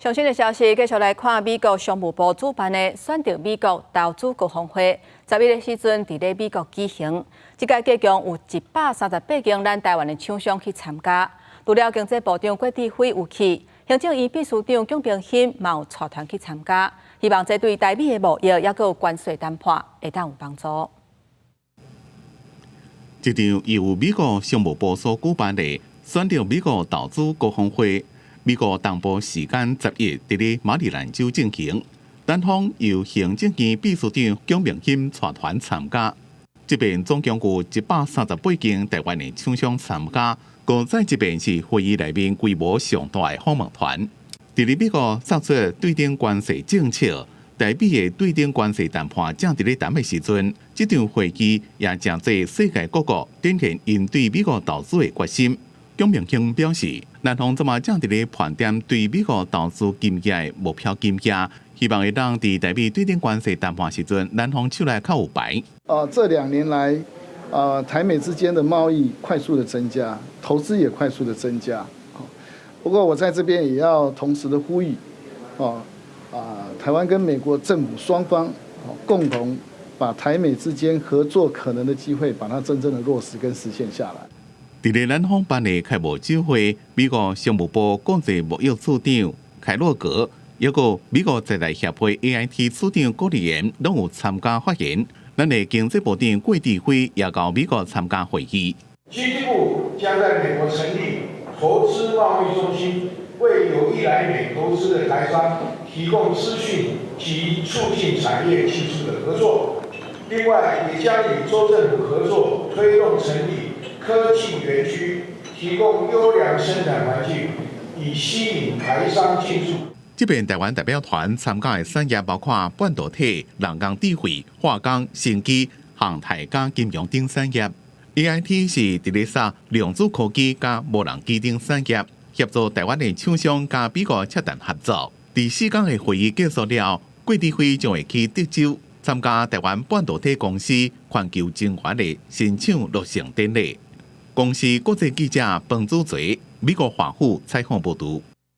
上新的消息，继续来看美国商务部主办的选择美国投资高峰会，11日时阵伫咧美国举行。这届计共有138间咱台湾的厂商去参加。除了经济部长郭志辉有去，行政院秘书长龚明鑫嘛有带团去参加，希望这对台美的贸易也有关税谈判会当有帮助。这场由美国商务部所举办的选择美国投资高峰会。美国东部时间10日伫咧马里兰州进行，单方由行政院秘书长龚明鑫带团参加。这边总共有138间台湾的厂商参加，共在这边是会议内面规模上大的访问团。伫咧美国杀出对等关系政策，台美的对等关系谈判正伫咧谈的时阵，这场会议也正在世界各国展现因对美国投资的决心。龚明鑫表示，南方这么正伫咧盘点对美国投资金额的目标金额，希望会当伫台美对等关系谈判时阵，南方手来较有牌。这2年来，台美之间的贸易快速的增加，投资也快速的增加。不过我在这边也要同时的呼吁，台湾跟美国政府双方共同把台美之间合作可能的机会，把它真正的落实跟实现下来。伫咧南方办的开幕酒会，美国商务部国际贸易处长凯洛格，还有美国在台协会 AIT 处长郭立言拢有参加发言。咱的经济部长郭志辉也到美国参加会议。经济部将在美国成立投资贸易中心，为有意来美投资的台商提供资讯及促进产业技术的合作。另外，也将与州政府合作，推动成立科技园区，提供优良生产环境，以吸引台商进驻。这边台湾代表团参加的产业包括半导体、人工智慧、化工、生机、航太加金融等产业。AIT 是伫咧杀量子科技加无人机等产业，协助台湾的厂商加美国洽谈合作。第4天的会议结束了，郭志辉将会去德州参加台湾半导体公司全球晶圆的新厂落成典礼。公司国际记者彭祖锤，美国华府采访报道。